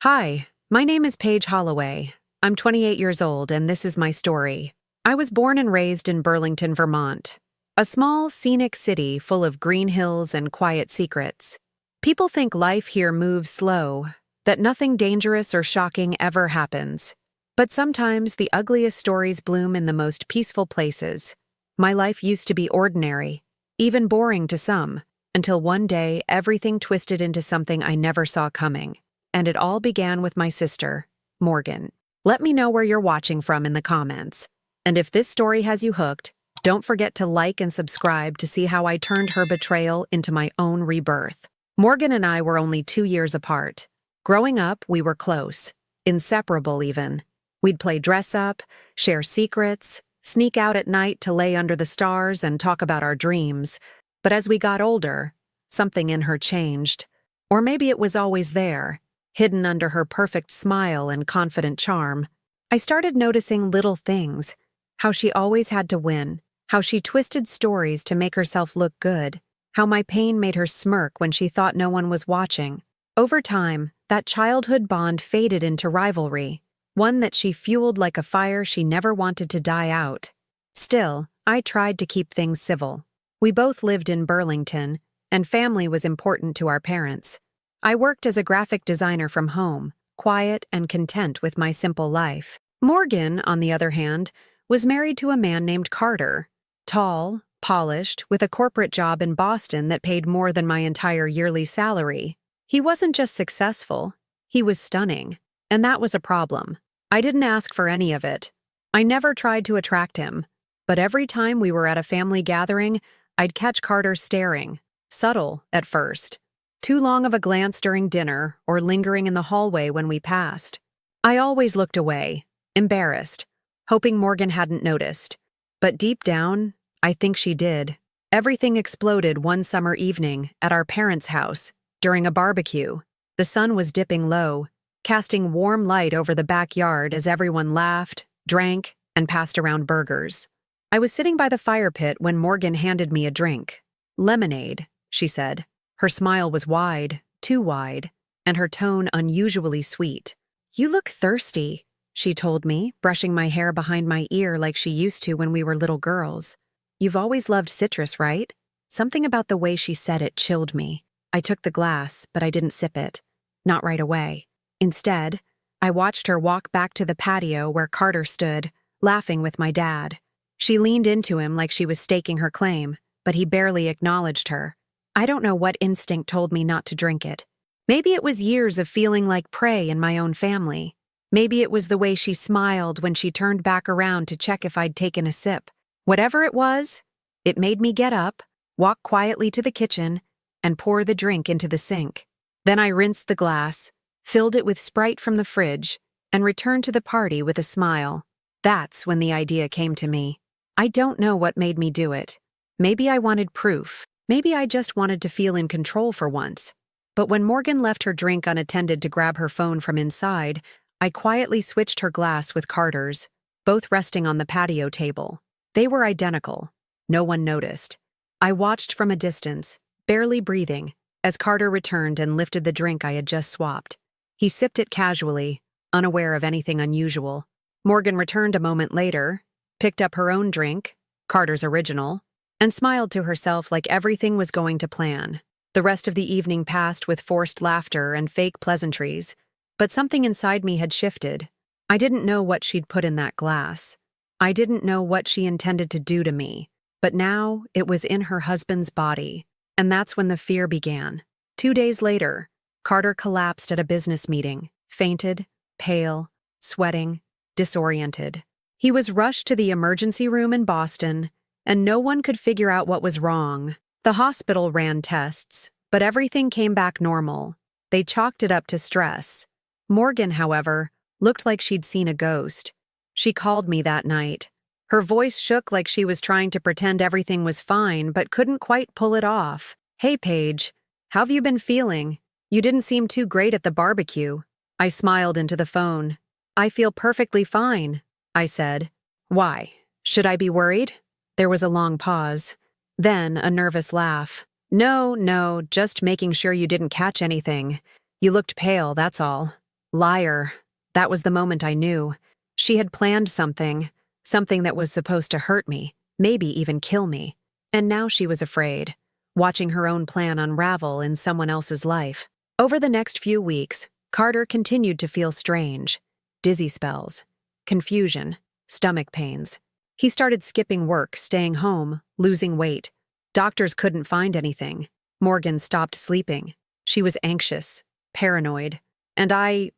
Hi, my name is Paige Holloway. I'm 28 years old, and this is my story. I was born and raised in Burlington, Vermont, a small, scenic city full of green hills and quiet secrets. People think life here moves slow, that nothing dangerous or shocking ever happens. But sometimes the ugliest stories bloom in the most peaceful places. My life used to be ordinary, even boring to some, until one day everything twisted into something I never saw coming. And it all began with my sister, Morgan. Let me know where you're watching from in the comments. And if this story has you hooked, don't forget to like and subscribe to see how I turned her betrayal into my own rebirth. Morgan and I were only 2 years apart. Growing up, we were close, inseparable even. We'd play dress up, share secrets, sneak out at night to lay under the stars and talk about our dreams. But as we got older, something in her changed. Or maybe it was always there, hidden under her perfect smile and confident charm. I started noticing little things, how she always had to win, how she twisted stories to make herself look good, how my pain made her smirk when she thought no one was watching. Over time, that childhood bond faded into rivalry, one that she fueled like a fire she never wanted to die out. Still, I tried to keep things civil. We both lived in Burlington, and family was important to our parents. I worked as a graphic designer from home, quiet and content with my simple life. Morgan, on the other hand, was married to a man named Carter. Tall, polished, with a corporate job in Boston that paid more than my entire yearly salary. He wasn't just successful, he was stunning. And that was a problem. I didn't ask for any of it. I never tried to attract him. But every time we were at a family gathering, I'd catch Carter staring. Subtle at first. Too long of a glance during dinner or lingering in the hallway when we passed. I always looked away, embarrassed, hoping Morgan hadn't noticed. But deep down, I think she did. Everything exploded one summer evening at our parents' house during a barbecue. The sun was dipping low, casting warm light over the backyard as everyone laughed, drank, and passed around burgers. I was sitting by the fire pit when Morgan handed me a drink. "Lemonade," she said. Her smile was wide, too wide, and her tone unusually sweet. "You look thirsty," she told me, brushing my hair behind my ear like she used to when we were little girls. "You've always loved citrus, right?" Something about the way she said it chilled me. I took the glass, but I didn't sip it. Not right away. Instead, I watched her walk back to the patio where Carter stood, laughing with my dad. She leaned into him like she was staking her claim, but he barely acknowledged her. I don't know what instinct told me not to drink it. Maybe it was years of feeling like prey in my own family. Maybe it was the way she smiled when she turned back around to check if I'd taken a sip. Whatever it was, it made me get up, walk quietly to the kitchen, and pour the drink into the sink. Then I rinsed the glass, filled it with Sprite from the fridge, and returned to the party with a smile. That's when the idea came to me. I don't know what made me do it. Maybe I wanted proof. Maybe I just wanted to feel in control for once. But when Morgan left her drink unattended to grab her phone from inside, I quietly switched her glass with Carter's, both resting on the patio table. They were identical. No one noticed. I watched from a distance, barely breathing, as Carter returned and lifted the drink I had just swapped. He sipped it casually, unaware of anything unusual. Morgan returned a moment later, picked up her own drink, Carter's original, and smiled to herself like everything was going to plan. The rest of the evening passed with forced laughter and fake pleasantries, but something inside me had shifted. I didn't know what she'd put in that glass. I didn't know what she intended to do to me, but now it was in her husband's body, and that's when the fear began. 2 days later, Carter collapsed at a business meeting, fainted, pale, sweating, disoriented. He was rushed to the emergency room in Boston, and no one could figure out what was wrong. The hospital ran tests, but everything came back normal. They chalked it up to stress. Morgan, however, looked like she'd seen a ghost. She called me that night. Her voice shook like she was trying to pretend everything was fine but couldn't quite pull it off. "Hey, Paige, how've you been feeling? You didn't seem too great at the barbecue." I smiled into the phone. "I feel perfectly fine," I said. "Why? Should I be worried?" There was a long pause. Then a nervous laugh. No, just making sure you didn't catch anything. You looked pale, that's all." Liar. That was the moment I knew. She had planned something, something that was supposed to hurt me, maybe even kill me. And now she was afraid, watching her own plan unravel in someone else's life. Over the next few weeks, Carter continued to feel strange. Dizzy spells, confusion, stomach pains. He started skipping work, staying home, losing weight. Doctors couldn't find anything. Morgan stopped sleeping. She was anxious, paranoid. And I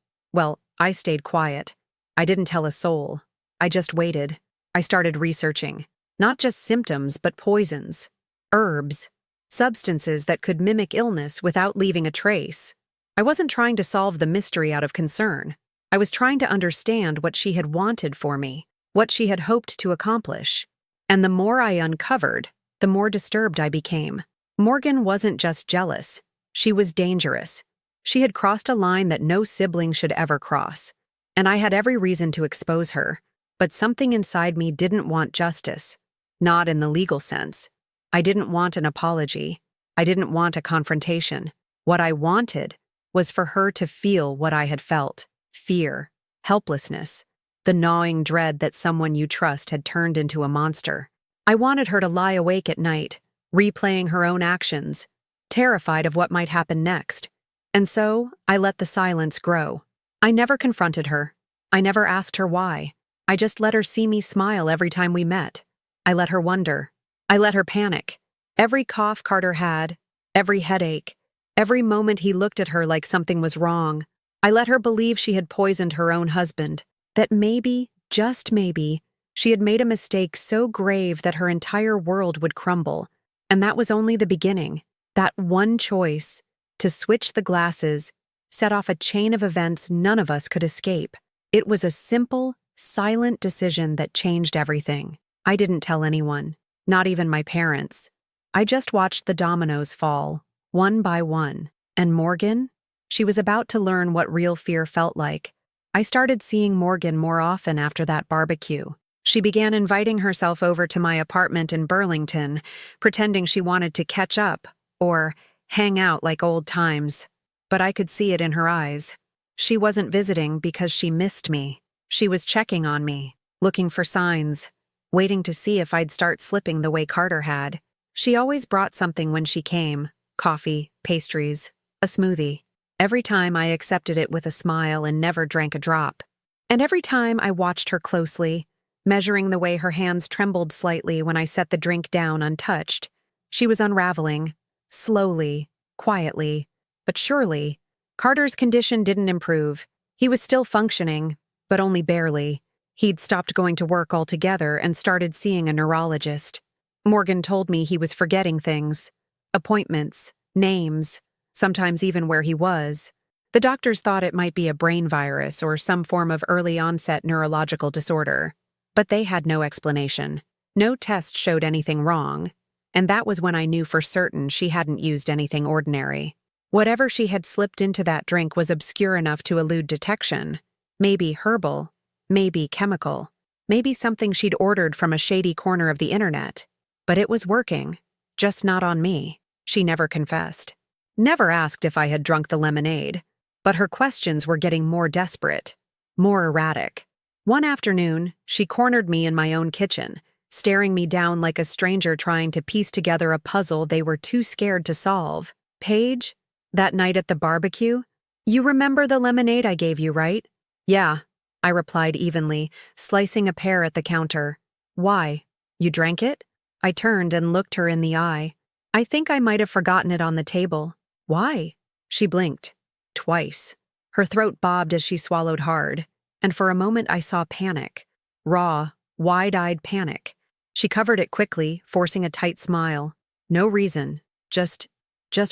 stayed quiet. I didn't tell a soul. I just waited. I started researching. Not just symptoms, but poisons, herbs, substances that could mimic illness without leaving a trace. I wasn't trying to solve the mystery out of concern. I was trying to understand what she had wanted for me, what she had hoped to accomplish. And the more I uncovered, the more disturbed I became. Morgan wasn't just jealous. She was dangerous. She had crossed a line that no sibling should ever cross. And I had every reason to expose her. But something inside me didn't want justice. Not in the legal sense. I didn't want an apology. I didn't want a confrontation. What I wanted was for her to feel what I had felt. Fear, helplessness, the gnawing dread that someone you trust had turned into a monster. I wanted her to lie awake at night, replaying her own actions, terrified of what might happen next. And so, I let the silence grow. I never confronted her. I never asked her why. I just let her see me smile every time we met. I let her wonder. I let her panic. Every cough Carter had, every headache, every moment he looked at her like something was wrong. I let her believe she had poisoned her own husband, that maybe, just maybe, she had made a mistake so grave that her entire world would crumble. And that was only the beginning. That one choice, to switch the glasses, set off a chain of events none of us could escape. It was a simple, silent decision that changed everything. I didn't tell anyone, not even my parents. I just watched the dominoes fall, one by one. And Morgan? She was about to learn what real fear felt like. I started seeing Morgan more often after that barbecue. She began inviting herself over to my apartment in Burlington, pretending she wanted to catch up or hang out like old times. But I could see it in her eyes. She wasn't visiting because she missed me. She was checking on me, looking for signs, waiting to see if I'd start slipping the way Carter had. She always brought something when she came: coffee, pastries, a smoothie. Every time I accepted it with a smile and never drank a drop. And every time I watched her closely, measuring the way her hands trembled slightly when I set the drink down untouched. She was unraveling, slowly, quietly, but surely. Carter's condition didn't improve. He was still functioning, but only barely. He'd stopped going to work altogether and started seeing a neurologist. Morgan told me he was forgetting things. Appointments, names, sometimes even where he was. The doctors thought it might be a brain virus or some form of early-onset neurological disorder. But they had no explanation. No test showed anything wrong. And that was when I knew for certain she hadn't used anything ordinary. Whatever she had slipped into that drink was obscure enough to elude detection. Maybe herbal, maybe chemical, maybe something she'd ordered from a shady corner of the internet. But it was working, just not on me. She never confessed. Never asked if I had drunk the lemonade. But her questions were getting more desperate, more erratic. One afternoon, she cornered me in my own kitchen, staring me down like a stranger trying to piece together a puzzle they were too scared to solve. "Paige, that night at the barbecue, you remember the lemonade I gave you, right?" "Yeah," I replied evenly, slicing a pear at the counter. "Why? You drank it?" I turned and looked her in the eye. "I think I might have forgotten it on the table." "Why?" She blinked. Twice. Her throat bobbed as she swallowed hard, and for a moment I saw panic. Raw, wide-eyed panic. She covered it quickly, forcing a tight smile. "No reason. Just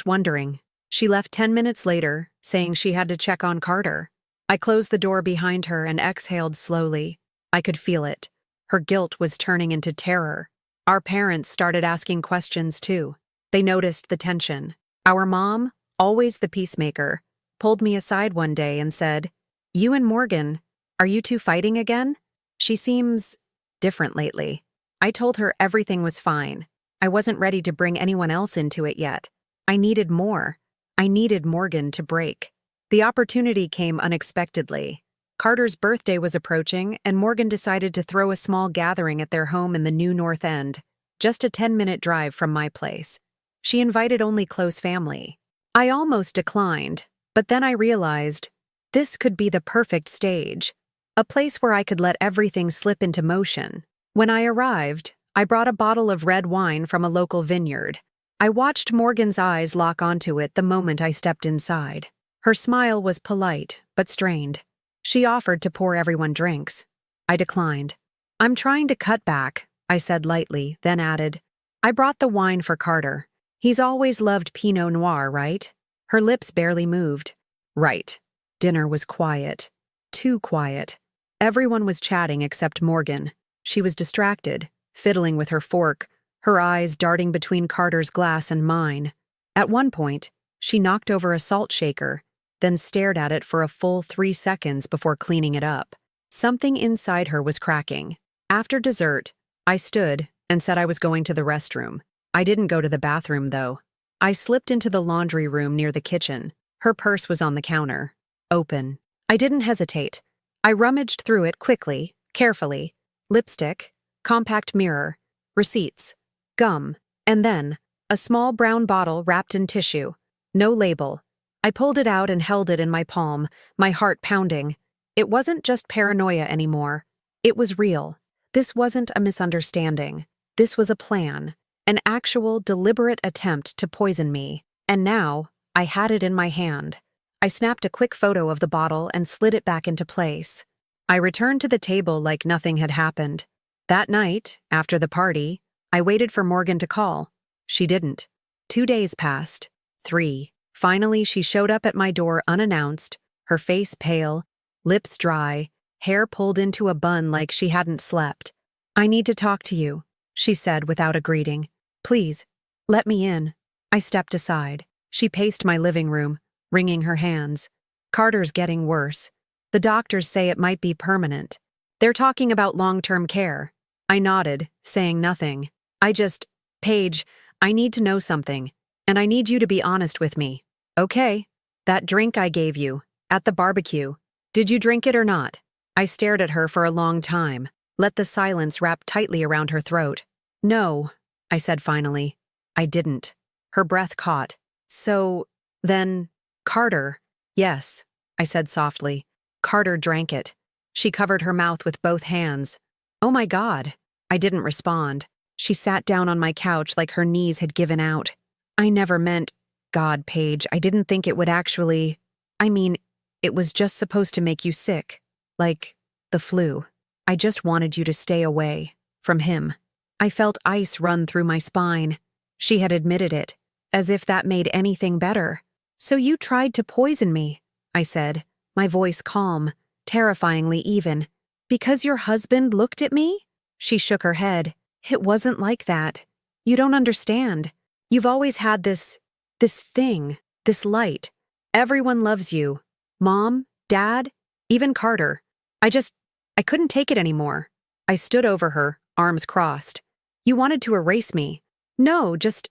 wondering." She left 10 minutes later, saying she had to check on Carter. I closed the door behind her and exhaled slowly. I could feel it. Her guilt was turning into terror. Our parents started asking questions too. They noticed the tension. Our mom, always the peacemaker, pulled me aside one day and said, "You and Morgan, are you two fighting again? She seems different lately." I told her everything was fine. I wasn't ready to bring anyone else into it yet. I needed more. I needed Morgan to break. The opportunity came unexpectedly. Carter's birthday was approaching, and Morgan decided to throw a small gathering at their home in the new North End, just a 10-minute drive from my place. She invited only close family. I almost declined, but then I realized this could be the perfect stage, a place where I could let everything slip into motion. When I arrived, I brought a bottle of red wine from a local vineyard. I watched Morgan's eyes lock onto it the moment I stepped inside. Her smile was polite, but strained. She offered to pour everyone drinks. I declined. "I'm trying to cut back," I said lightly, then added, "I brought the wine for Carter. He's always loved Pinot Noir, right?" Her lips barely moved. "Right." Dinner was quiet. Too quiet. Everyone was chatting except Morgan. She was distracted, fiddling with her fork, her eyes darting between Carter's glass and mine. At one point, she knocked over a salt shaker, then stared at it for a full 3 seconds before cleaning it up. Something inside her was cracking. After dessert, I stood and said I was going to the restroom. I didn't go to the bathroom, though. I slipped into the laundry room near the kitchen. Her purse was on the counter. Open. I didn't hesitate. I rummaged through it quickly, carefully. Lipstick, compact mirror, receipts, gum, and then a small brown bottle wrapped in tissue. No label. I pulled it out and held it in my palm, my heart pounding. It wasn't just paranoia anymore. It was real. This wasn't a misunderstanding. This was a plan, an actual, deliberate attempt to poison me. And now, I had it in my hand. I snapped a quick photo of the bottle and slid it back into place. I returned to the table like nothing had happened. That night, after the party, I waited for Morgan to call. She didn't. 2 days passed. 3. Finally, she showed up at my door unannounced, her face pale, lips dry, hair pulled into a bun like she hadn't slept. "I need to talk to you," she said without a greeting. "Please, let me in." I stepped aside. She paced my living room, wringing her hands. "Carter's getting worse. The doctors say it might be permanent. They're talking about long-term care." I nodded, saying nothing. Paige, I need to know something, and I need you to be honest with me." "Okay. That drink I gave you, at the barbecue. Did you drink it or not?" I stared at her for a long time, let the silence wrap tightly around her throat. "No," I said finally. "I didn't." Her breath caught. "So, then, Carter." "Yes," I said softly. "Carter drank it." She covered her mouth with both hands. "Oh my God." I didn't respond. She sat down on my couch like her knees had given out. "I never meant... God, Paige, I didn't think it would actually... it was just supposed to make you sick. Like the flu. I just wanted you to stay away. From him." I felt ice run through my spine. She had admitted it, as if that made anything better. "So you tried to poison me," I said, my voice calm, terrifyingly even. "Because your husband looked at me?" She shook her head. "It wasn't like that. You don't understand. You've always had this thing, this light. Everyone loves you. Mom, Dad, even Carter. I couldn't take it anymore." I stood over her, arms crossed. "You wanted to erase me." "No, just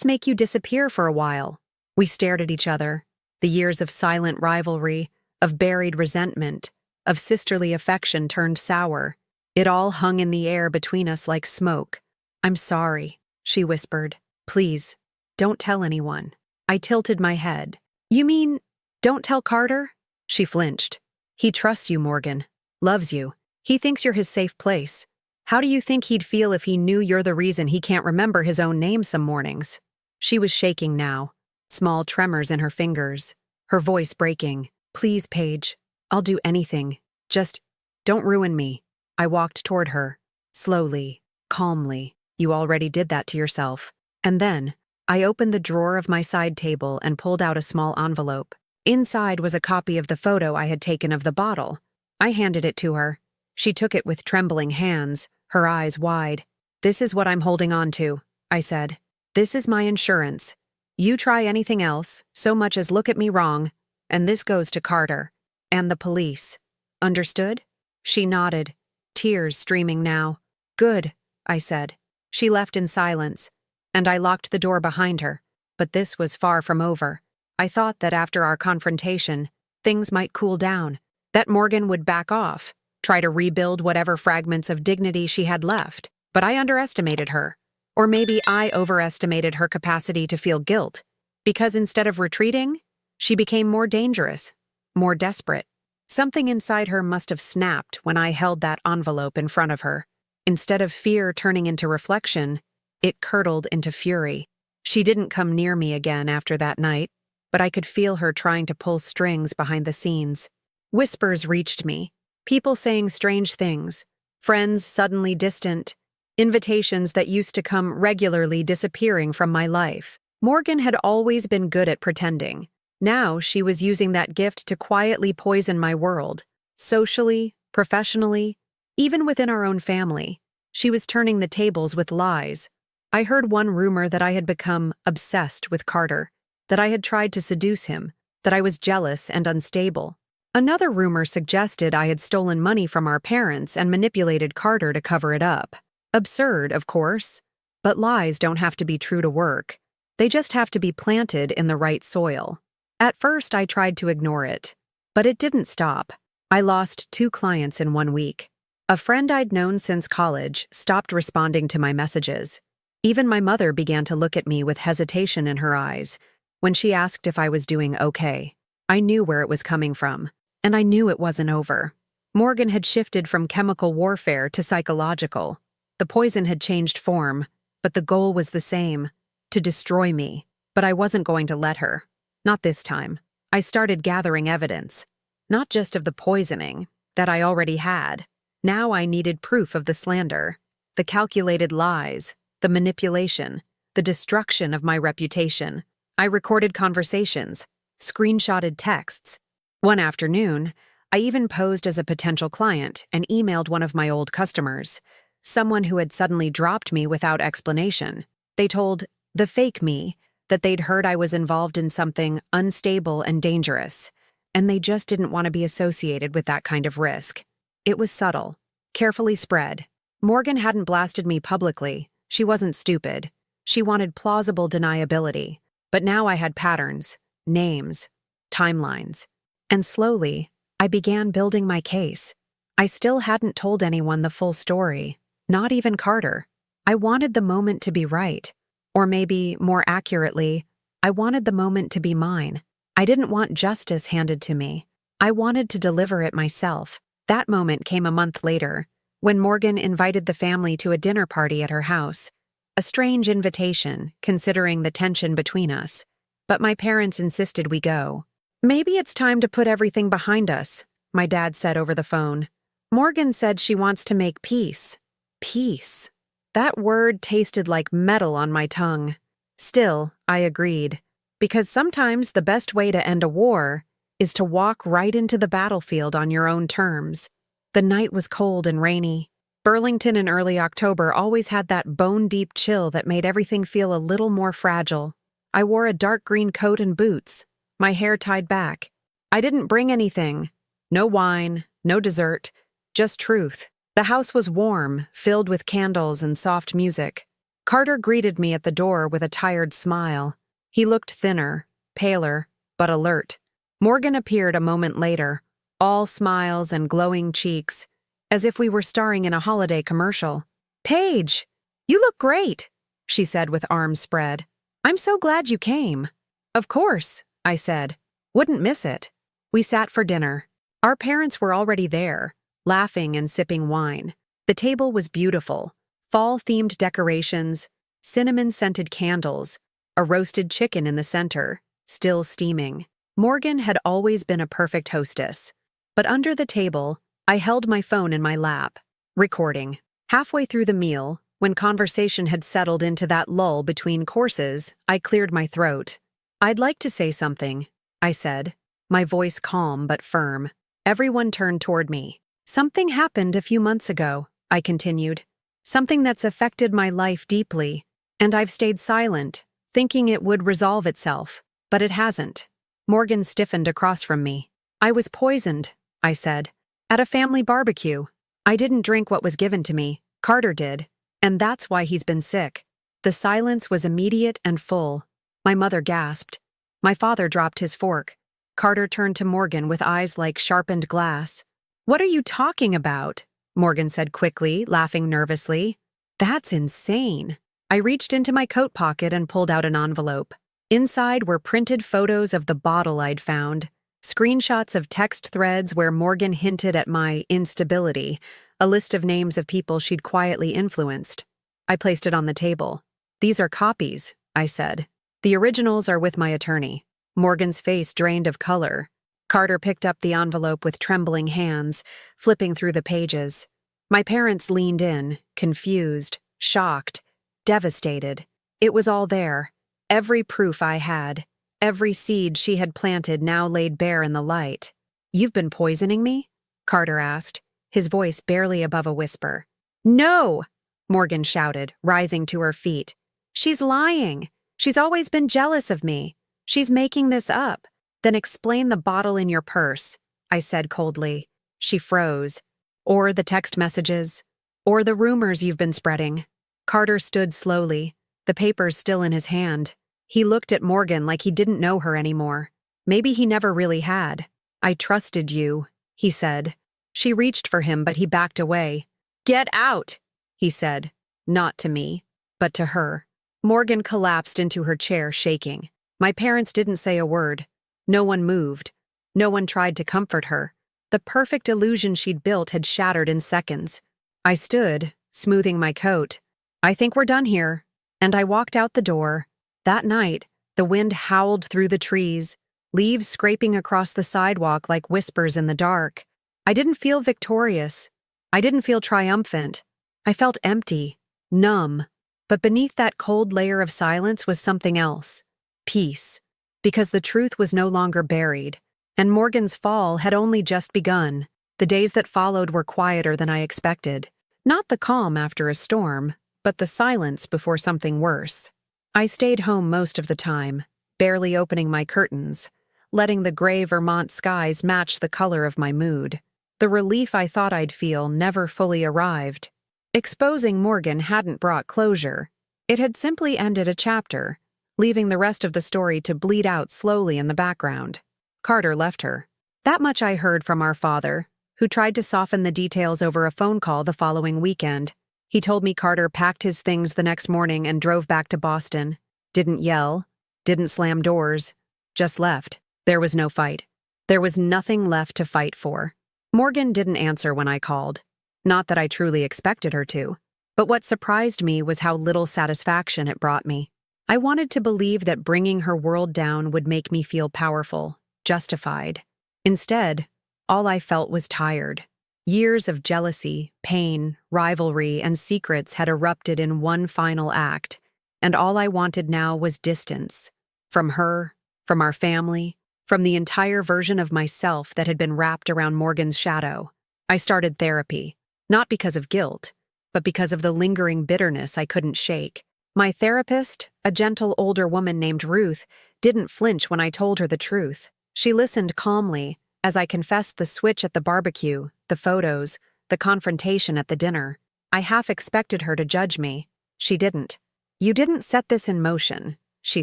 make you disappear for a while." We stared at each other. The years of silent rivalry, of buried resentment, of sisterly affection turned sour. It all hung in the air between us like smoke. "I'm sorry," she whispered. "Please, don't tell anyone." I tilted my head. "You mean, don't tell Carter?" She flinched. "He trusts you, Morgan. Loves you. He thinks you're his safe place. How do you think he'd feel if he knew you're the reason he can't remember his own name some mornings?" She was shaking now, small tremors in her fingers, her voice breaking. "Please, Paige, I'll do anything. Just don't ruin me." I walked toward her, slowly, calmly. "You already did that to yourself." And then, I opened the drawer of my side table and pulled out a small envelope. Inside was a copy of the photo I had taken of the bottle. I handed it to her. She took it with trembling hands, her eyes wide. "This is what I'm holding on to," I said. "This is my insurance. You try anything else, so much as look at me wrong, and this goes to Carter. And the police. Understood?" She nodded, tears streaming now. "Good," I said. She left in silence, and I locked the door behind her. But this was far from over. I thought that after our confrontation, things might cool down, that Morgan would back off, try to rebuild whatever fragments of dignity she had left. But I underestimated her. Or maybe I overestimated her capacity to feel guilt, because instead of retreating, she became more dangerous, more desperate. Something inside her must have snapped when I held that envelope in front of her. Instead of fear turning into reflection, it curdled into fury. She didn't come near me again after that night, but I could feel her trying to pull strings behind the scenes. Whispers reached me, people saying strange things, friends suddenly distant, invitations that used to come regularly disappearing from my life. Morgan had always been good at pretending. Now she was using that gift to quietly poison my world. Socially, professionally, even within our own family. She was turning the tables with lies. I heard one rumor that I had become obsessed with Carter, that I had tried to seduce him, that I was jealous and unstable. Another rumor suggested I had stolen money from our parents and manipulated Carter to cover it up. Absurd, of course, but lies don't have to be true to work. They just have to be planted in the right soil. At first, I tried to ignore it, but it didn't stop. I lost 2 clients in 1 week. A friend I'd known since college stopped responding to my messages. Even my mother began to look at me with hesitation in her eyes when she asked if I was doing okay. I knew where it was coming from, and I knew it wasn't over. Morgan had shifted from chemical warfare to psychological. The poison had changed form, but the goal was the same, to destroy me. But I wasn't going to let her. Not this time. I started gathering evidence, not just of the poisoning that I already had. Now I needed proof of the slander, the calculated lies, the manipulation, the destruction of my reputation. I recorded conversations, screenshotted texts. One afternoon, I even posed as a potential client and emailed one of my old customers, someone who had suddenly dropped me without explanation. They told the fake me that they'd heard I was involved in something unstable and dangerous, and they just didn't want to be associated with that kind of risk. It was subtle, carefully spread. Morgan hadn't blasted me publicly. She wasn't stupid. She wanted plausible deniability. But now I had patterns, names, timelines. And slowly, I began building my case. I still hadn't told anyone the full story, not even Carter. I wanted the moment to be right. Or maybe, more accurately, I wanted the moment to be mine. I didn't want justice handed to me. I wanted to deliver it myself. That moment came a month later, when Morgan invited the family to a dinner party at her house. A strange invitation, considering the tension between us. But my parents insisted we go. "Maybe it's time to put everything behind us," my dad said over the phone. Morgan said she wants to make peace. Peace. That word tasted like metal on my tongue. Still, I agreed. Because sometimes the best way to end a war is to walk right into the battlefield on your own terms. The night was cold and rainy. Burlington in early October always had that bone-deep chill that made everything feel a little more fragile. I wore a dark green coat and boots, my hair tied back. I didn't bring anything. No wine, no dessert, just truth. The house was warm, filled with candles and soft music. Carter greeted me at the door with a tired smile. He looked thinner, paler, but alert. Morgan appeared a moment later, all smiles and glowing cheeks, as if we were starring in a holiday commercial. "Paige, you look great," she said with arms spread. "I'm so glad you came." "Of course," I said. "Wouldn't miss it." We sat for dinner. Our parents were already there, laughing and sipping wine. The table was beautiful. Fall-themed decorations, cinnamon-scented candles, a roasted chicken in the center, still steaming. Morgan had always been a perfect hostess. But under the table, I held my phone in my lap, recording. Halfway through the meal, when conversation had settled into that lull between courses, I cleared my throat. "I'd like to say something," I said, my voice calm but firm. Everyone turned toward me. "Something happened a few months ago," I continued. "Something that's affected my life deeply, and I've stayed silent, thinking it would resolve itself, but it hasn't." Morgan stiffened across from me. "I was poisoned," I said, "at a family barbecue. I didn't drink what was given to me. Carter did, and that's why he's been sick." The silence was immediate and full. My mother gasped. My father dropped his fork. Carter turned to Morgan with eyes like sharpened glass. "What are you talking about?" Morgan said quickly, laughing nervously. "That's insane." I reached into my coat pocket and pulled out an envelope. Inside were printed photos of the bottle I'd found, screenshots of text threads where Morgan hinted at my instability, a list of names of people she'd quietly influenced. I placed it on the table. "These are copies," I said. "The originals are with my attorney." Morgan's face drained of color. Carter picked up the envelope with trembling hands, flipping through the pages. My parents leaned in, confused, shocked, devastated. It was all there. Every proof I had, every seed she had planted now laid bare in the light. "You've been poisoning me?" Carter asked, his voice barely above a whisper. "No!" Morgan shouted, rising to her feet. "She's lying. She's always been jealous of me. She's making this up." "Then explain the bottle in your purse," I said coldly. She froze. "Or the text messages. Or the rumors you've been spreading." Carter stood slowly, the papers still in his hand. He looked at Morgan like he didn't know her anymore. Maybe he never really had. "I trusted you," he said. She reached for him, but he backed away. "Get out," he said. Not to me, but to her. Morgan collapsed into her chair, shaking. My parents didn't say a word. No one moved. No one tried to comfort her. The perfect illusion she'd built had shattered in seconds. I stood, smoothing my coat. "I think we're done here." And I walked out the door. That night, the wind howled through the trees, leaves scraping across the sidewalk like whispers in the dark. I didn't feel victorious. I didn't feel triumphant. I felt empty, numb. But beneath that cold layer of silence was something else. Peace. Because the truth was no longer buried, and Morgan's fall had only just begun. The days that followed were quieter than I expected. Not the calm after a storm, but the silence before something worse. I stayed home most of the time, barely opening my curtains, letting the gray Vermont skies match the color of my mood. The relief I thought I'd feel never fully arrived. Exposing Morgan hadn't brought closure. It had simply ended a chapter, leaving the rest of the story to bleed out slowly in the background. Carter left her. That much I heard from our father, who tried to soften the details over a phone call the following weekend. He told me Carter packed his things the next morning and drove back to Boston. Didn't yell, didn't slam doors, just left. There was no fight. There was nothing left to fight for. Morgan didn't answer when I called. Not that I truly expected her to. But what surprised me was how little satisfaction it brought me. I wanted to believe that bringing her world down would make me feel powerful, justified. Instead, all I felt was tired. Years of jealousy, pain, rivalry, and secrets had erupted in one final act, and all I wanted now was distance. From her, from our family, from the entire version of myself that had been wrapped around Morgan's shadow. I started therapy, not because of guilt, but because of the lingering bitterness I couldn't shake. My therapist, a gentle older woman named Ruth, didn't flinch when I told her the truth. She listened calmly as I confessed the switch at the barbecue, the photos, the confrontation at the dinner. I half expected her to judge me. She didn't. "You didn't set this in motion," she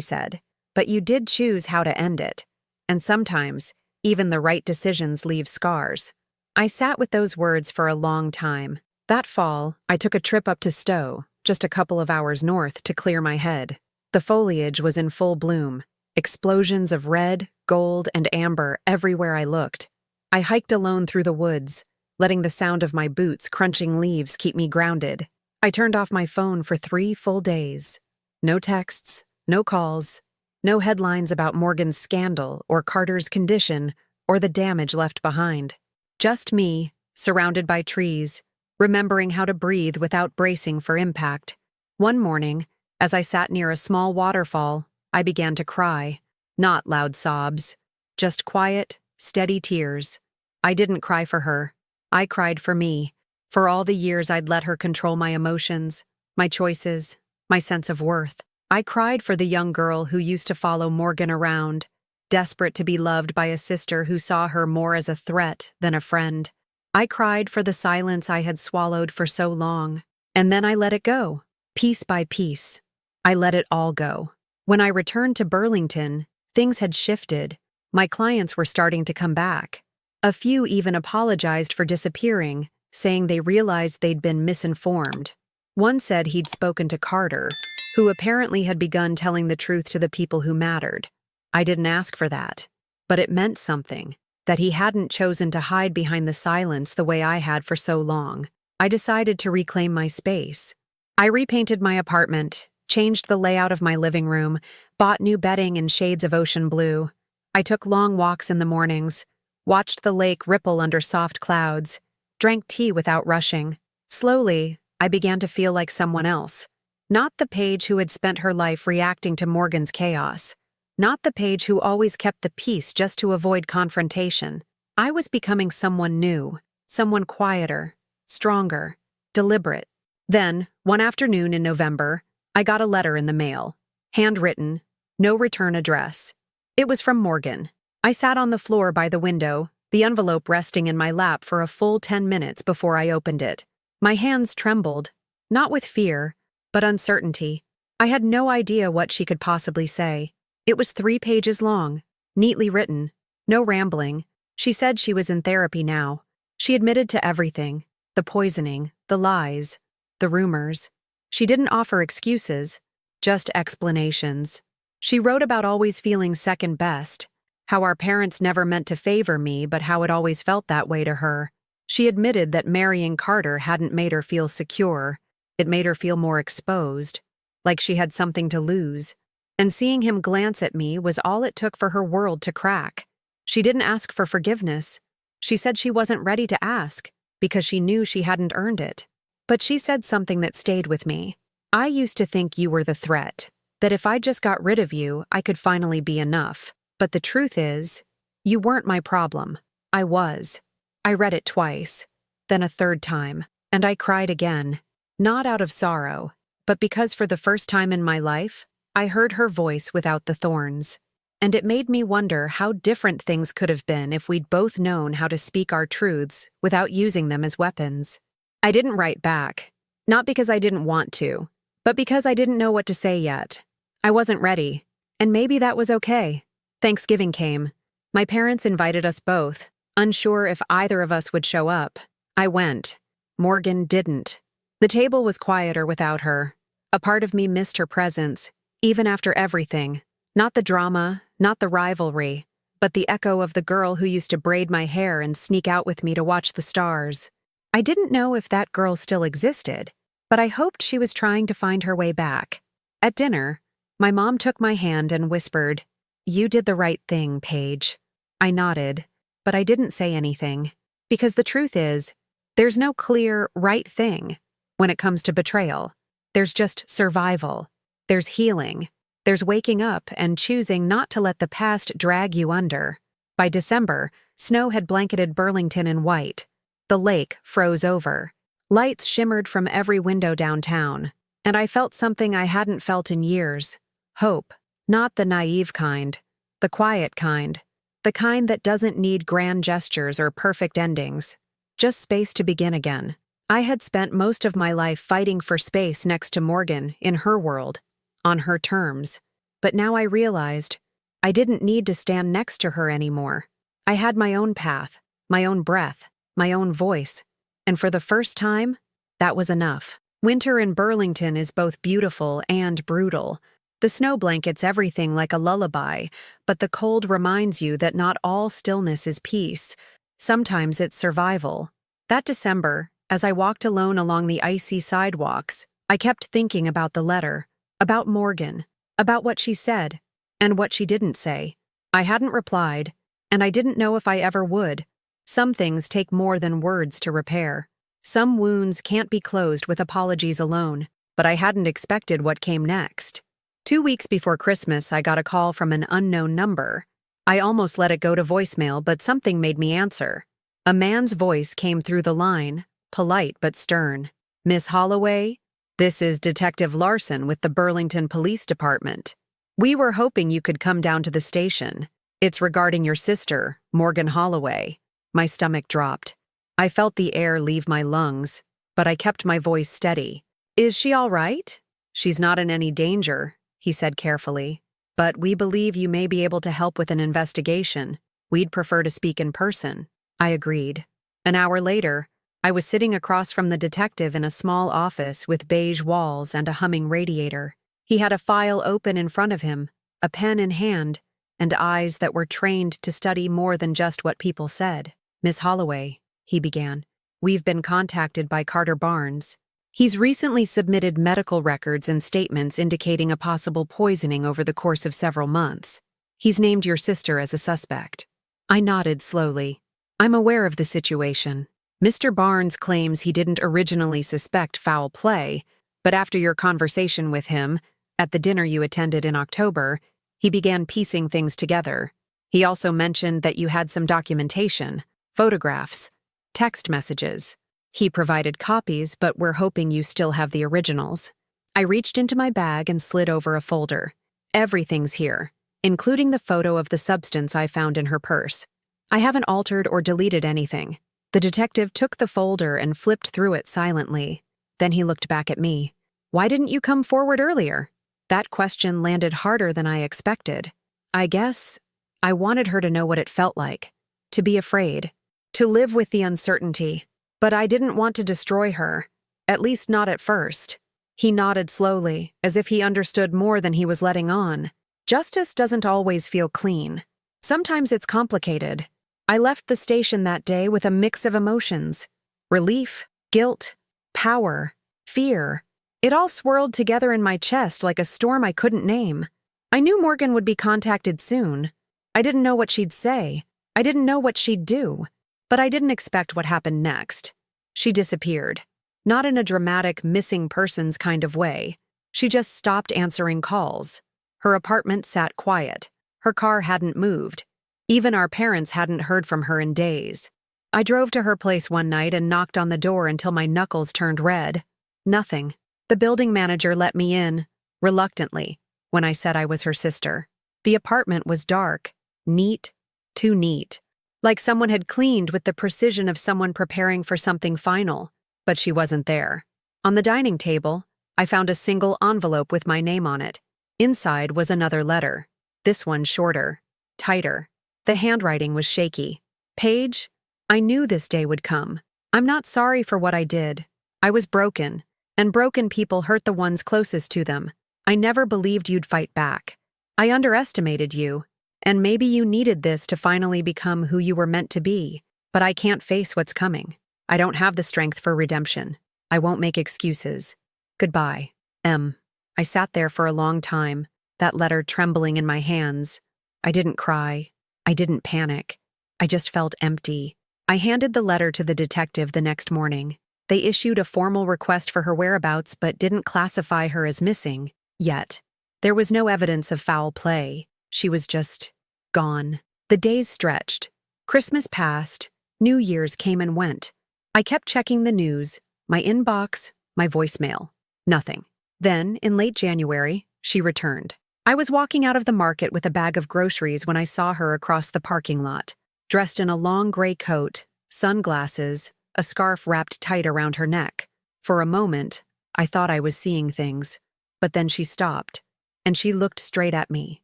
said, "but you did choose how to end it. And sometimes, even the right decisions leave scars." I sat with those words for a long time. That fall, I took a trip up to Stowe, just a couple of hours north, to clear my head. The foliage was in full bloom, explosions of red, gold, and amber everywhere I looked. I hiked alone through the woods, letting the sound of my boots crunching leaves keep me grounded. I turned off my phone for 3 full days. No texts, no calls, no headlines about Morgan's scandal or Carter's condition or the damage left behind. Just me, surrounded by trees, remembering how to breathe without bracing for impact. One morning, as I sat near a small waterfall, I began to cry. Not loud sobs, just quiet, steady tears. I didn't cry for her. I cried for me, for all the years I'd let her control my emotions, my choices, my sense of worth. I cried for the young girl who used to follow Morgan around, desperate to be loved by a sister who saw her more as a threat than a friend. I cried for the silence I had swallowed for so long, and then I let it go, piece by piece. I let it all go. When I returned to Burlington, Things had shifted. My clients were starting to come back. A few even apologized for disappearing, saying they realized they'd been misinformed. One said he'd spoken to Carter, who apparently had begun telling the truth to the people who mattered. I didn't ask for that, but it meant something, that he hadn't chosen to hide behind the silence the way I had for so long. I decided to reclaim my space. I repainted my apartment, changed the layout of my living room, bought new bedding in shades of ocean blue. I took long walks in the mornings, watched the lake ripple under soft clouds, drank tea without rushing. Slowly, I began to feel like someone else. Not the Paige who had spent her life reacting to Morgan's chaos. Not the Paige who always kept the peace just to avoid confrontation. I was becoming someone new, someone quieter, stronger, deliberate. Then, one afternoon in November, I got a letter in the mail. Handwritten, no return address. It was from Morgan. I sat on the floor by the window, the envelope resting in my lap for a full 10 minutes before I opened it. My hands trembled, not with fear, but uncertainty. I had no idea what she could possibly say. It was 3 pages long, neatly written, no rambling. She said she was in therapy now. She admitted to everything, the poisoning, the lies, the rumors. She didn't offer excuses, just explanations. She wrote about always feeling second best, how our parents never meant to favor me but how it always felt that way to her. She admitted that marrying Carter hadn't made her feel secure. It made her feel more exposed, like she had something to lose. And seeing him glance at me was all it took for her world to crack. She didn't ask for forgiveness. She said she wasn't ready to ask, because she knew she hadn't earned it. But she said something that stayed with me. I used to think you were the threat, that if I just got rid of you, I could finally be enough. But the truth is, you weren't my problem. I was. I read it twice, then a third time, and I cried again. Not out of sorrow, but because for the first time in my life, I heard her voice without the thorns. And it made me wonder how different things could have been if we'd both known how to speak our truths without using them as weapons. I didn't write back, not because I didn't want to, but because I didn't know what to say yet. I wasn't ready, and maybe that was okay. Thanksgiving came. My parents invited us both, unsure if either of us would show up. I went. Morgan didn't. The table was quieter without her. A part of me missed her presence, even after everything. Not the drama, not the rivalry, but the echo of the girl who used to braid my hair and sneak out with me to watch the stars. I didn't know if that girl still existed, but I hoped she was trying to find her way back. At dinner, my mom took my hand and whispered, "You did the right thing, Paige." I nodded, but I didn't say anything, because the truth is, there's no clear right thing when it comes to betrayal. There's just survival. There's healing. There's waking up and choosing not to let the past drag you under. By December, snow had blanketed Burlington in white. The lake froze over. Lights shimmered from every window downtown, and I felt something I hadn't felt in years. Hope. Not the naive kind. The quiet kind. The kind that doesn't need grand gestures or perfect endings. Just space to begin again. I had spent most of my life fighting for space next to Morgan in her world, on her terms. But now I realized I didn't need to stand next to her anymore. I had my own path, my own breath, my own voice. And for the first time, that was enough. Winter in Burlington is both beautiful and brutal. The snow blankets everything like a lullaby, but the cold reminds you that not all stillness is peace. Sometimes it's survival. That December, as I walked alone along the icy sidewalks, I kept thinking about the letter, about Morgan, about what she said, and what she didn't say. I hadn't replied, and I didn't know if I ever would. Some things take more than words to repair. Some wounds can't be closed with apologies alone, but I hadn't expected what came next. 2 weeks before Christmas, I got a call from an unknown number. I almost let it go to voicemail, but something made me answer. A man's voice came through the line, polite but stern. "Miss Holloway, this is Detective Larson with the Burlington Police Department. We were hoping you could come down to the station. It's regarding your sister, Morgan Holloway." My stomach dropped. I felt the air leave my lungs, but I kept my voice steady. "Is she all right?" "She's not in any danger," he said carefully. but we believe you may be able to help with an investigation. We'd prefer to speak in person." I agreed. An hour later, I was sitting across from the detective in a small office with beige walls and a humming radiator. He had a file open in front of him, a pen in hand, and eyes that were trained to study more than just what people said. "Miss Holloway," he began, "we've been contacted by Carter Barnes. He's recently submitted medical records and statements indicating a possible poisoning over the course of several months. He's named your sister as a suspect." I nodded slowly. "I'm aware of the situation. Mr. Barnes claims he didn't originally suspect foul play, but after your conversation with him, at the dinner you attended in October, he began piecing things together. He also mentioned that you had some documentation, photographs, text messages. He provided copies, but we're hoping you still have the originals." I reached into my bag and slid over a folder. "Everything's here, including the photo of the substance I found in her purse. I haven't altered or deleted anything." The detective took the folder and flipped through it silently. Then he looked back at me. "Why didn't you come forward earlier?" That question landed harder than I expected. I guess I wanted her to know what it felt like, to be afraid, to live with the uncertainty. But I didn't want to destroy her, at least not at first. He nodded slowly, as if he understood more than he was letting on. "Justice doesn't always feel clean. Sometimes it's complicated." I left the station that day with a mix of emotions: relief, guilt, power, fear. It all swirled together in my chest like a storm I couldn't name. I knew Morgan would be contacted soon. I didn't know what she'd say. I didn't know what she'd do. But I didn't expect what happened next. She disappeared. Not in a dramatic missing persons kind of way. She just stopped answering calls. Her apartment sat quiet. Her car hadn't moved. Even our parents hadn't heard from her in days. I drove to her place one night and knocked on the door until my knuckles turned red. Nothing. The building manager let me in, reluctantly, when I said I was her sister. The apartment was dark, neat, too neat. Like someone had cleaned with the precision of someone preparing for something final, but she wasn't there. On the dining table, I found a single envelope with my name on it. Inside was another letter, this one shorter, tighter. The handwriting was shaky. "Paige, I knew this day would come. I'm not sorry for what I did. I was broken, and broken people hurt the ones closest to them. I never believed you'd fight back. I underestimated you. And maybe you needed this to finally become who you were meant to be, but I can't face what's coming. I don't have the strength for redemption. I won't make excuses. Goodbye, M." I sat there for a long time, that letter trembling in my hands. I didn't cry. I didn't panic. I just felt empty. I handed the letter to the detective the next morning. They issued a formal request for her whereabouts but didn't classify her as missing, yet. There was no evidence of foul play. She was just gone. The days stretched. Christmas passed. New Year's came and went. I kept checking the news, my inbox, my voicemail. Nothing. Then, in late January, she returned. I was walking out of the market with a bag of groceries when I saw her across the parking lot, dressed in a long gray coat, sunglasses, a scarf wrapped tight around her neck. For a moment, I thought I was seeing things. But then she stopped, and she looked straight at me.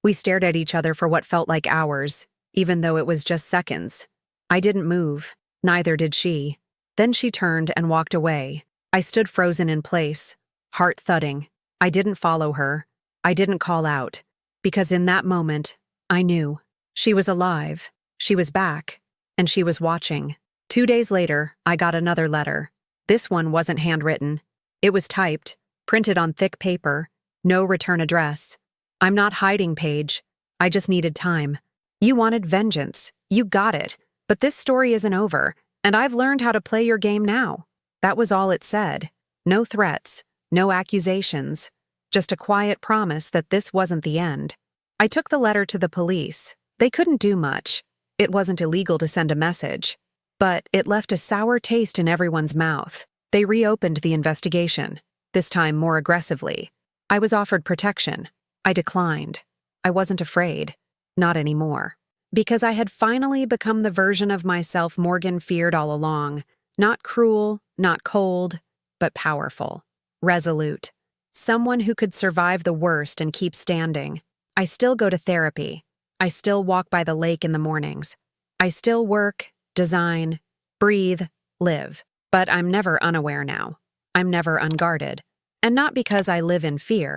We stared at each other for what felt like hours, even though it was just seconds. I didn't move, neither did she. Then she turned and walked away. I stood frozen in place, heart thudding. I didn't follow her. I didn't call out, because in that moment, I knew. She was alive, she was back, and she was watching. 2 days later, I got another letter. This one wasn't handwritten. It was typed, printed on thick paper, no return address. "I'm not hiding, Paige. I just needed time. You wanted vengeance. You got it. But this story isn't over, and I've learned how to play your game now." That was all it said. No threats, no accusations. Just a quiet promise that this wasn't the end. I took the letter to the police. They couldn't do much. It wasn't illegal to send a message. But it left a sour taste in everyone's mouth. They reopened the investigation, this time more aggressively. I was offered protection. I declined. I wasn't afraid. Not anymore. Because I had finally become the version of myself Morgan feared all along. Not cruel, not cold, but powerful. Resolute. Someone who could survive the worst and keep standing. I still go to therapy. I still walk by the lake in the mornings. I still work, design, breathe, live. But I'm never unaware now. I'm never unguarded. And not because I live in fear,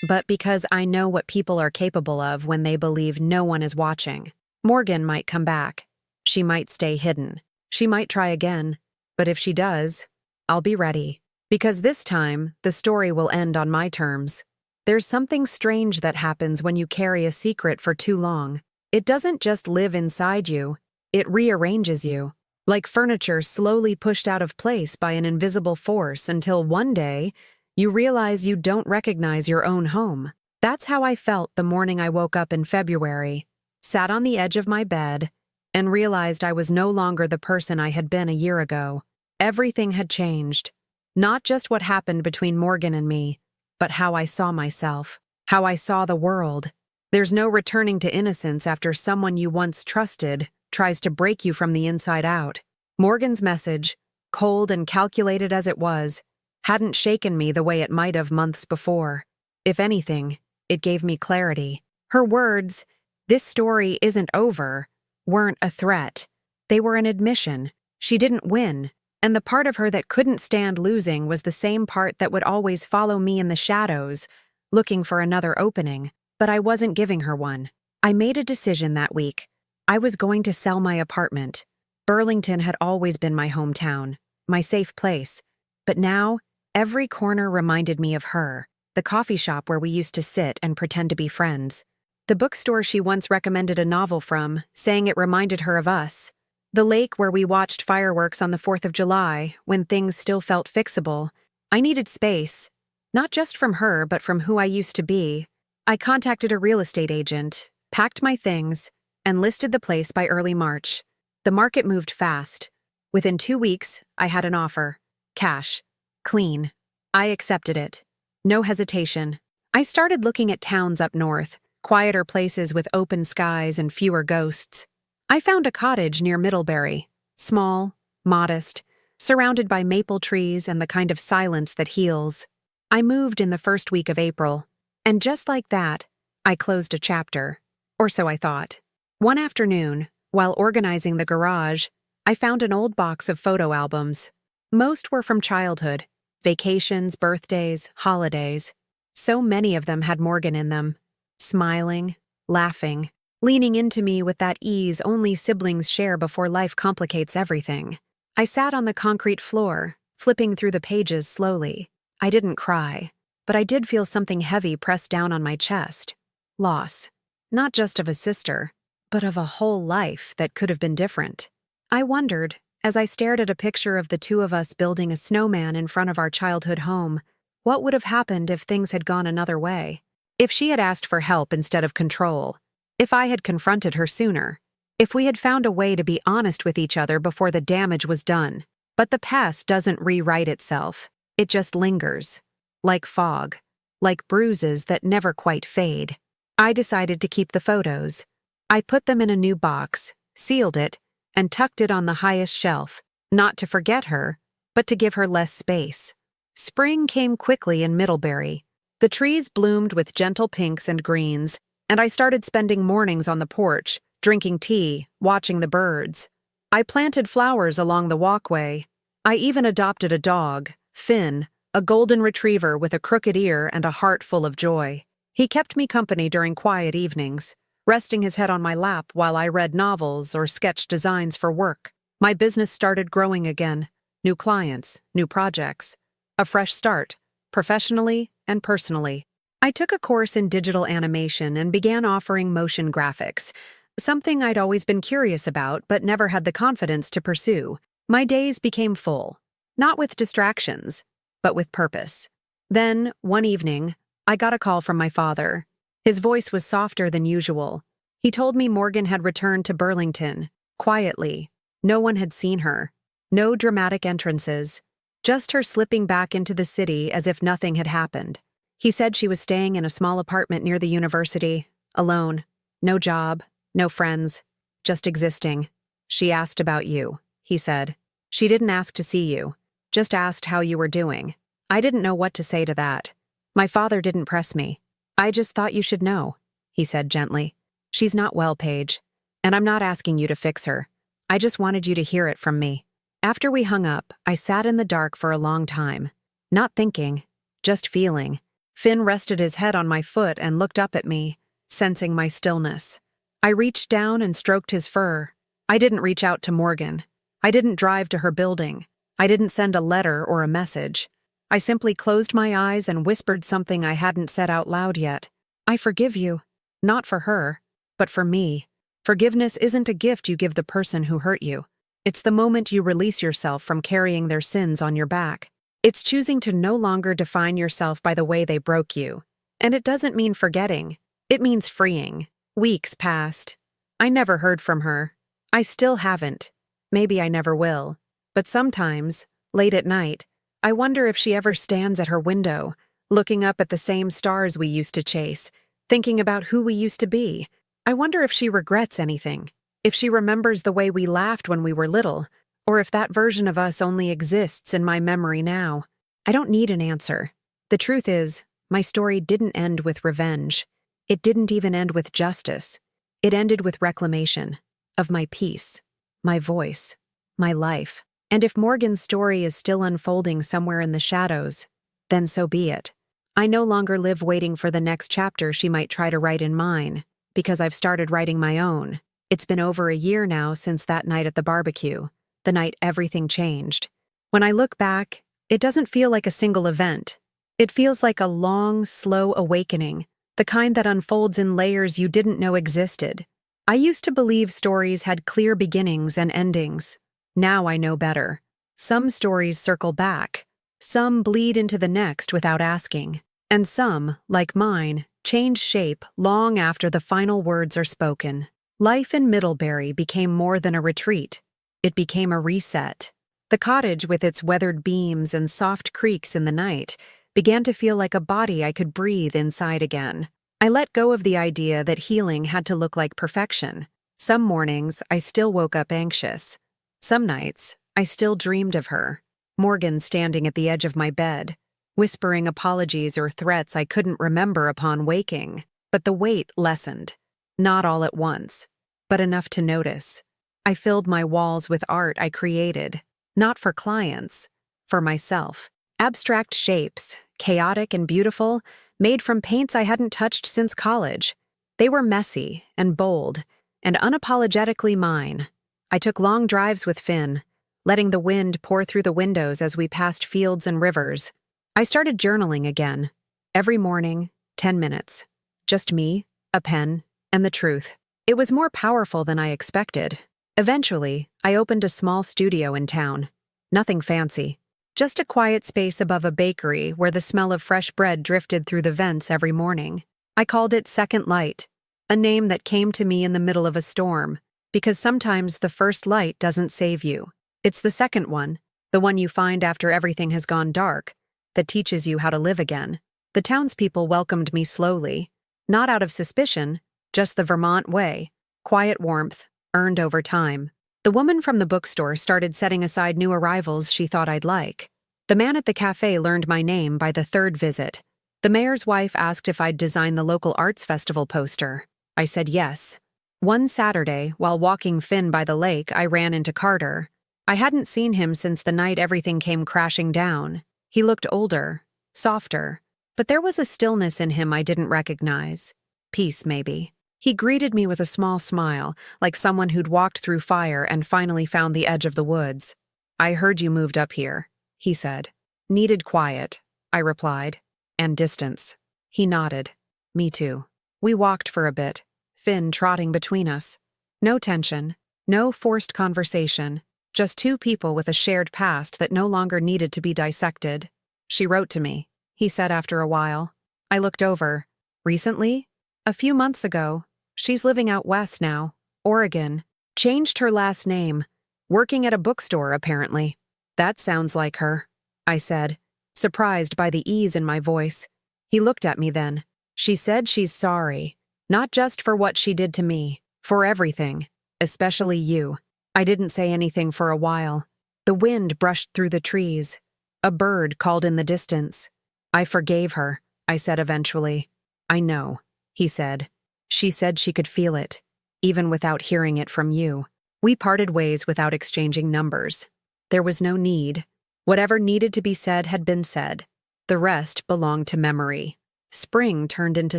but because I know what people are capable of when they believe no one is watching. Morgan might come back. She might stay hidden. She might try again. But if she does, I'll be ready. Because this time, the story will end on my terms. There's something strange that happens when you carry a secret for too long. It doesn't just live inside you, it rearranges you. Like furniture slowly pushed out of place by an invisible force until one day, you realize you don't recognize your own home. That's how I felt the morning I woke up in February, sat on the edge of my bed, and realized I was no longer the person I had been a year ago. Everything had changed. Not just what happened between Morgan and me, but how I saw myself, how I saw the world. There's no returning to innocence after someone you once trusted tries to break you from the inside out. Morgan's message, cold and calculated as it was, hadn't shaken me the way it might have months before. If anything, it gave me clarity. Her words, "This story isn't over," weren't a threat. They were an admission. She didn't win, and the part of her that couldn't stand losing was the same part that would always follow me in the shadows, looking for another opening. But I wasn't giving her one. I made a decision that week. I was going to sell my apartment. Burlington had always been my hometown, my safe place. But now, every corner reminded me of her, the coffee shop where we used to sit and pretend to be friends, the bookstore she once recommended a novel from, saying it reminded her of us, the lake where we watched fireworks on the 4th of July when things still felt fixable. I needed space, not just from her but from who I used to be. I contacted a real estate agent, packed my things, and listed the place by early March. The market moved fast. Within 2 weeks, I had an offer. Cash. Clean. I accepted it. No hesitation. I started looking at towns up north, quieter places with open skies and fewer ghosts. I found a cottage near Middlebury, small, modest, surrounded by maple trees and the kind of silence that heals. I moved in the first week of April, and just like that, I closed a chapter. Or so I thought. One afternoon, while organizing the garage, I found an old box of photo albums. Most were from childhood, vacations, birthdays, holidays. So many of them had Morgan in them, smiling, laughing, leaning into me with that ease only siblings share before life complicates everything. I sat on the concrete floor, flipping through the pages slowly. I didn't cry, but I did feel something heavy pressed down on my chest. Loss. Not just of a sister, but of a whole life that could have been different. I wondered, as I stared at a picture of the two of us building a snowman in front of our childhood home, what would have happened if things had gone another way? If she had asked for help instead of control? If I had confronted her sooner? If we had found a way to be honest with each other before the damage was done? But the past doesn't rewrite itself. It just lingers. Like fog. Like bruises that never quite fade. I decided to keep the photos. I put them in a new box, sealed it, and tucked it on the highest shelf, not to forget her, but to give her less space. Spring came quickly in Middlebury. The trees bloomed with gentle pinks and greens, and I started spending mornings on the porch, drinking tea, watching the birds. I planted flowers along the walkway. I even adopted a dog, Finn, a golden retriever with a crooked ear and a heart full of joy. He kept me company during quiet evenings, resting his head on my lap while I read novels or sketched designs for work. My business started growing again. New clients, new projects. A fresh start, professionally and personally. I took a course in digital animation and began offering motion graphics, something I'd always been curious about but never had the confidence to pursue. My days became full, not with distractions, but with purpose. Then, one evening, I got a call from my father. His voice was softer than usual. He told me Morgan had returned to Burlington, quietly. No one had seen her. No dramatic entrances. Just her slipping back into the city as if nothing had happened. He said she was staying in a small apartment near the university, alone. No job, no friends, just existing. She asked about you, he said. She didn't ask to see you, just asked how you were doing. I didn't know what to say to that. My father didn't press me. I just thought you should know, he said gently. She's not well, Paige. And I'm not asking you to fix her. I just wanted you to hear it from me. After we hung up, I sat in the dark for a long time. Not thinking, just feeling. Finn rested his head on my foot and looked up at me, sensing my stillness. I reached down and stroked his fur. I didn't reach out to Morgan. I didn't drive to her building. I didn't send a letter or a message. I simply closed my eyes and whispered something I hadn't said out loud yet. I forgive you. Not for her, but for me. Forgiveness isn't a gift you give the person who hurt you. It's the moment you release yourself from carrying their sins on your back. It's choosing to no longer define yourself by the way they broke you. And it doesn't mean forgetting. It means freeing. Weeks passed. I never heard from her. I still haven't. Maybe I never will. But sometimes, late at night, I wonder if she ever stands at her window, looking up at the same stars we used to chase, thinking about who we used to be. I wonder if she regrets anything, if she remembers the way we laughed when we were little, or if that version of us only exists in my memory now. I don't need an answer. The truth is, my story didn't end with revenge. It didn't even end with justice. It ended with reclamation of my peace, my voice, my life. And if Morgan's story is still unfolding somewhere in the shadows, then so be it. I no longer live waiting for the next chapter she might try to write in mine, because I've started writing my own. It's been over a year now since that night at the barbecue, the night everything changed. When I look back, it doesn't feel like a single event. It feels like a long, slow awakening, the kind that unfolds in layers you didn't know existed. I used to believe stories had clear beginnings and endings. Now I know better. Some stories circle back. Some bleed into the next without asking. And some, like mine, change shape long after the final words are spoken. Life in Middlebury became more than a retreat. It became a reset. The cottage, with its weathered beams and soft creaks in the night, began to feel like a body I could breathe inside again. I let go of the idea that healing had to look like perfection. Some mornings, I still woke up anxious. Some nights, I still dreamed of her, Morgan standing at the edge of my bed, whispering apologies or threats I couldn't remember upon waking. But the weight lessened. Not all at once, but enough to notice. I filled my walls with art I created, not for clients, for myself. Abstract shapes, chaotic and beautiful, made from paints I hadn't touched since college. They were messy and bold and unapologetically mine. I took long drives with Finn, letting the wind pour through the windows as we passed fields and rivers. I started journaling again. Every morning, 10 minutes. Just me, a pen, and the truth. It was more powerful than I expected. Eventually, I opened a small studio in town. Nothing fancy. Just a quiet space above a bakery where the smell of fresh bread drifted through the vents every morning. I called it Second Light, a name that came to me in the middle of a storm, because sometimes the first light doesn't save you. It's the second one, the one you find after everything has gone dark, that teaches you how to live again. The townspeople welcomed me slowly, not out of suspicion, just the Vermont way, quiet warmth, earned over time. The woman from the bookstore started setting aside new arrivals she thought I'd like. The man at the cafe learned my name by the third visit. The mayor's wife asked if I'd design the local arts festival poster. I said yes. One Saturday, while walking Finn by the lake, I ran into Carter. I hadn't seen him since the night everything came crashing down. He looked older, softer, but there was a stillness in him I didn't recognize. Peace, maybe. He greeted me with a small smile, like someone who'd walked through fire and finally found the edge of the woods. "I heard you moved up here," he said. "Needed quiet," I replied. "And distance." He nodded. "Me too." We walked for a bit, Finn trotting between us. No tension, no forced conversation, just two people with a shared past that no longer needed to be dissected. "She wrote to me," he said after a while. I looked over. "Recently?" "A few months ago. She's living out west now, Oregon. Changed her last name. Working at a bookstore, apparently." "That sounds like her," I said, surprised by the ease in my voice. He looked at me then. "She said she's sorry, not just for what she did to me, for everything, especially you." I didn't say anything for a while. The wind brushed through the trees. A bird called in the distance. "I forgave her," I said eventually. "I know," he said. She said she could feel it, even without hearing it from you. We parted ways without exchanging numbers. There was no need. Whatever needed to be said had been said. The rest belonged to memory. Spring turned into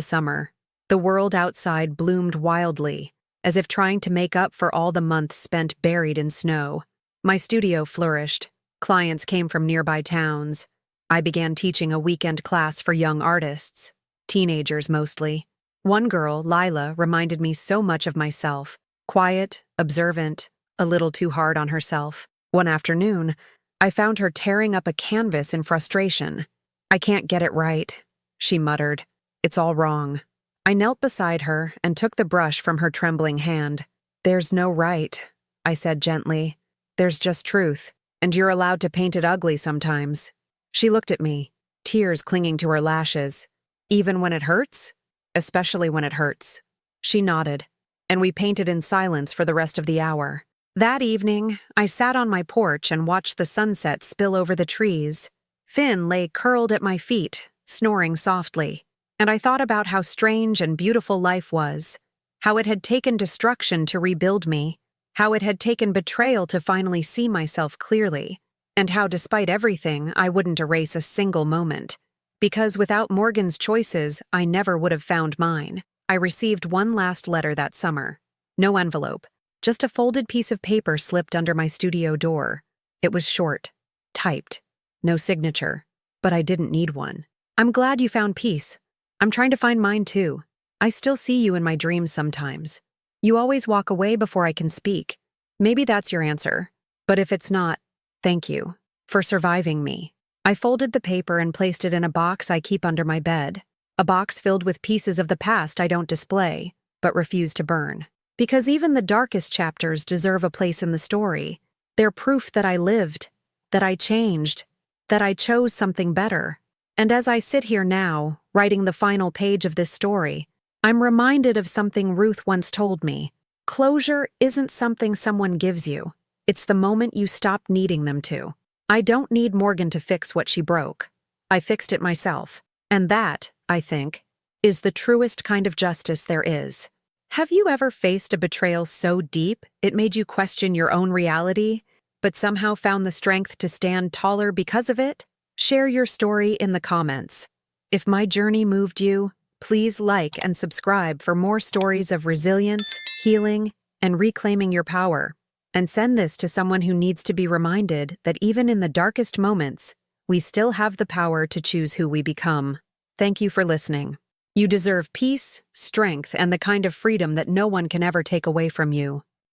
summer. The world outside bloomed wildly, as if trying to make up for all the months spent buried in snow. My studio flourished. Clients came from nearby towns. I began teaching a weekend class for young artists, teenagers mostly. One girl, Lila, reminded me so much of myself. Quiet, observant, a little too hard on herself. One afternoon, I found her tearing up a canvas in frustration. "I can't get it right," she muttered. "It's all wrong." I knelt beside her and took the brush from her trembling hand. "There's no right," I said gently. "There's just truth, and you're allowed to paint it ugly sometimes." She looked at me, tears clinging to her lashes. "Even when it hurts?" "Especially when it hurts." She nodded, and we painted in silence for the rest of the hour. That evening, I sat on my porch and watched the sunset spill over the trees. Finn lay curled at my feet, snoring softly, and I thought about how strange and beautiful life was, how it had taken destruction to rebuild me, how it had taken betrayal to finally see myself clearly, and how despite everything, I wouldn't erase a single moment. Because without Morgan's choices, I never would have found mine. I received one last letter that summer. No envelope, just a folded piece of paper slipped under my studio door. It was short, typed, no signature, but I didn't need one. "I'm glad you found peace. I'm trying to find mine too. I still see you in my dreams sometimes. You always walk away before I can speak. Maybe that's your answer. But if it's not, thank you for surviving me." I folded the paper and placed it in a box I keep under my bed. A box filled with pieces of the past I don't display, but refuse to burn. Because even the darkest chapters deserve a place in the story. They're proof that I lived, that I changed, that I chose something better. And as I sit here now, writing the final page of this story, I'm reminded of something Ruth once told me. Closure isn't something someone gives you. It's the moment you stop needing them to. I don't need Morgan to fix what she broke. I fixed it myself. And that, I think, is the truest kind of justice there is. Have you ever faced a betrayal so deep it made you question your own reality, but somehow found the strength to stand taller because of it? Share your story in the comments. If my journey moved you, please like and subscribe for more stories of resilience, healing, and reclaiming your power. And send this to someone who needs to be reminded that even in the darkest moments, we still have the power to choose who we become. Thank you for listening. You deserve peace, strength, and the kind of freedom that no one can ever take away from you.